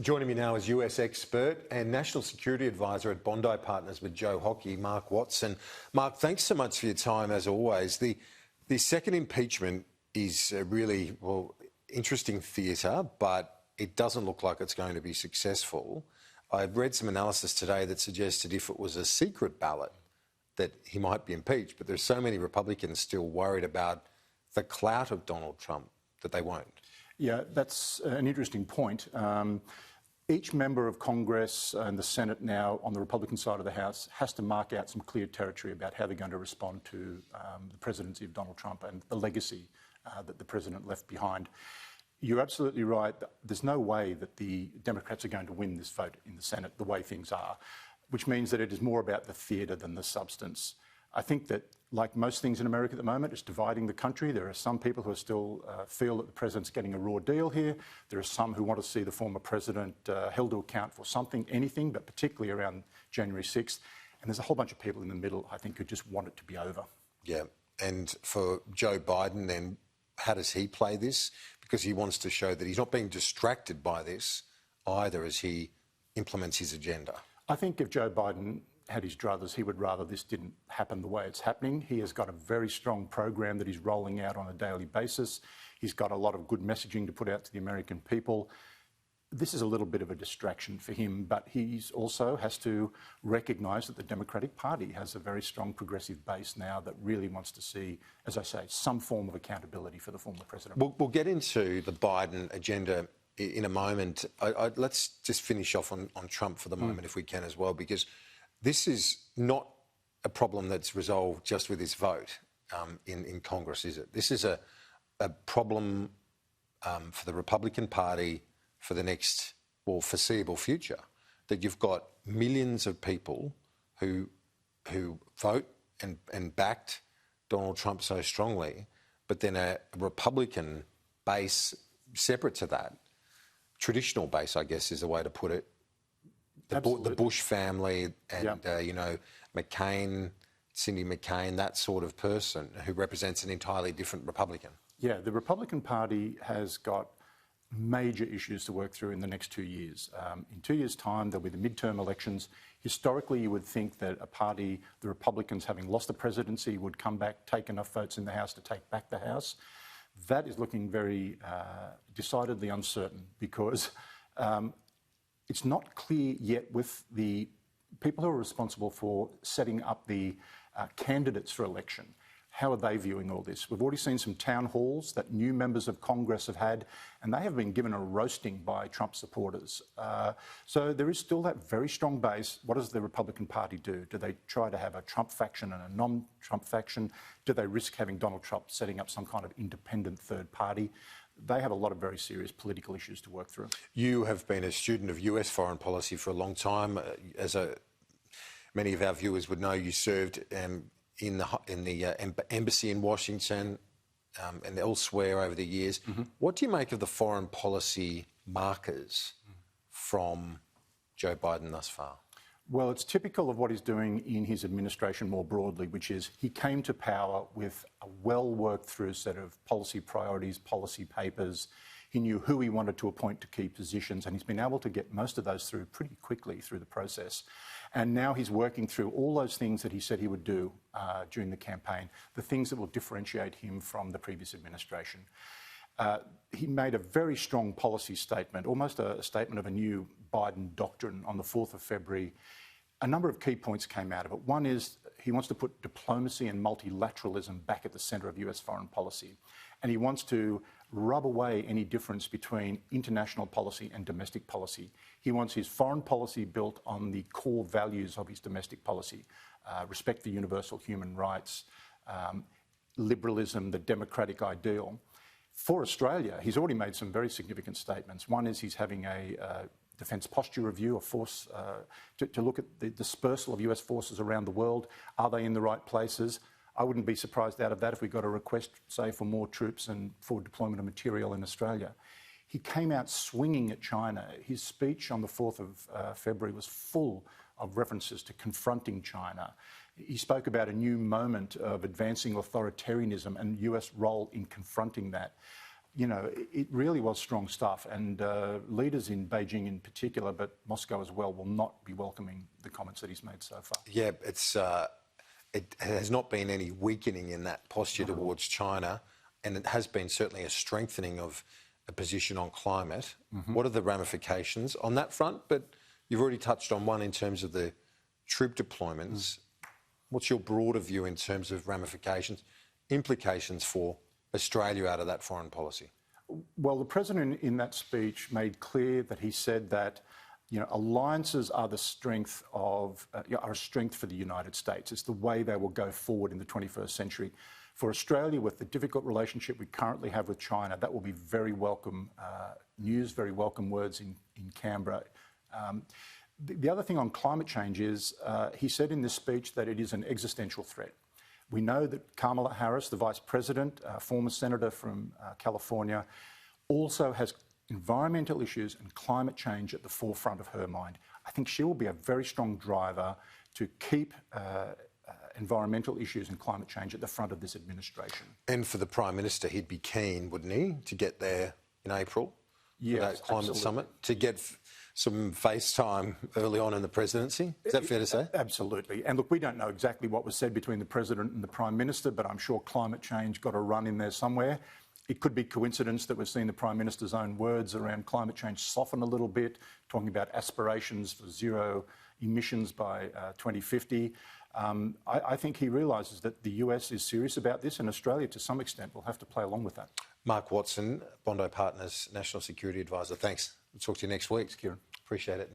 Joining me now is US expert and National Security Advisor at Bondi Partners with Joe Hockey, Mark Watson. Mark, thanks so much for your time, as always. The second impeachment is really, interesting theatre, but it doesn't look like it's going to be successful. I've read some analysis today that suggested if it was a secret ballot that he might be impeached, but there's so many Republicans still worried about the clout of Donald Trump that they won't. Yeah, that's an interesting point. Each member of Congress and the Senate now on the Republican side of the House has to mark out some clear territory about how they're going to respond to the presidency of Donald Trump and the legacy that the president left behind. You're absolutely right. There's no way that the Democrats are going to win this vote in the Senate the way things are, which means that it is more about the theatre than the substance. I think that, like most things in America at the moment, it's dividing the country. There are some people who are still feel that the president's getting a raw deal here. There are some who want to see the former president held to account for something, anything, but particularly around January 6th. And there's a whole bunch of people in the middle, I think, who just want it to be over. Yeah. And for Joe Biden, then, how does he play this? Because he wants to show that he's not being distracted by this either as he implements his agenda. I think if Joe Biden had his druthers, he would rather this didn't happen the way it's happening. He has got a very strong program that he's rolling out on a daily basis. He's got a lot of good messaging to put out to the American people. This is a little bit of a distraction for him, but he also has to recognise that the Democratic Party has a very strong progressive base now that really wants to see, as I say, some form of accountability for the former president. We'll get into the Biden agenda in a moment. Let's just finish off on Trump for the moment, if we can as well, because this is not a problem that's resolved just with this vote in Congress, is it? This is a problem for the Republican Party for the next, foreseeable future, that you've got millions of people who vote and backed Donald Trump so strongly, but then a Republican base separate to that, traditional base, I guess is the way to put it, the Bush family and, McCain, Cindy McCain, that sort of person who represents an entirely different Republican. Yeah, the Republican Party has got major issues to work through in the next 2 years. In 2 years' time, there'll be the midterm elections. Historically, you would think that a party, the Republicans, having lost the presidency, would come back, take enough votes in the House to take back the House. That is looking very decidedly uncertain because it's not clear yet with the people who are responsible for setting up the candidates for election. How are they viewing all this? We've already seen some town halls that new members of Congress have had, and they have been given a roasting by Trump supporters. So there is still that very strong base. What does the Republican Party do? Do they try to have a Trump faction and a non-Trump faction? Do they risk having Donald Trump setting up some kind of independent third party? They have a lot of very serious political issues to work through. You have been a student of US foreign policy for a long time. Many of our viewers would know, you served in the embassy in Washington and elsewhere over the years. What do you make of the foreign policy markers from Joe Biden thus far? Well, it's typical of what he's doing in his administration more broadly, which is he came to power with a well-worked-through set of policy priorities, policy papers. He knew who he wanted to appoint to key positions, and he's been able to get most of those through pretty quickly through the process. And now he's working through all those things that he said he would do during the campaign, the things that will differentiate him from the previous administration. He made a very strong policy statement, almost a statement of a new Biden doctrine on the 4th of February. A number of key points came out of it. One is he wants to put diplomacy and multilateralism back at the centre of US foreign policy. And he wants to rub away any difference between international policy and domestic policy. He wants his foreign policy built on the core values of his domestic policy, respect for universal human rights, liberalism, the democratic ideal. For Australia, he's already made some very significant statements. One is he's having a defence posture review, a force to look at the dispersal of US forces around the world. Are they in the right places? I wouldn't be surprised out of that if we got a request, say, for more troops and for deployment of material in Australia. He came out swinging at China. His speech on the 4th of February was full of references to confronting China. He spoke about a new moment of advancing authoritarianism and US role in confronting that. you know, it really was strong stuff, and leaders in Beijing in particular, but Moscow as well, will not be welcoming the comments that he's made so far. Yeah, it has not been any weakening in that posture towards China, and it has been certainly a strengthening of a position on climate. What are the ramifications on that front? But you've already touched on one in terms of the troop deployments. What's your broader view in terms of ramifications, implications for Australia out of that foreign policy? Well, the President in that speech made clear that he said that, you know, alliances are the strength of, are a strength for the United States. It's the way they will go forward in the 21st century. For Australia, with the difficult relationship we currently have with China, that will be very welcome news, very welcome words in Canberra. The other thing on climate change is, he said in this speech that it is an existential threat. We know that Kamala Harris, the Vice President, former Senator from California, also has environmental issues and climate change at the forefront of her mind. I think she will be a very strong driver to keep environmental issues and climate change at the front of this administration. And for the Prime Minister, he'd be keen, wouldn't he, to get there in April? Yes, for that climate absolutely. summit, to get some face time early on in the presidency? Is that fair to say? Absolutely. And look, we don't know exactly what was said between the President and the Prime Minister, but I'm sure climate change got a run in there somewhere. It could be coincidence that we've seen the Prime Minister's own words around climate change soften a little bit, talking about aspirations for zero emissions by 2050. I think he realises that the US is serious about this, and Australia, to some extent, will have to play along with that. Mark Watson, Bondi Partners National Security Advisor. Thanks. We'll talk to you next week. Thanks, Kieran. Appreciate it.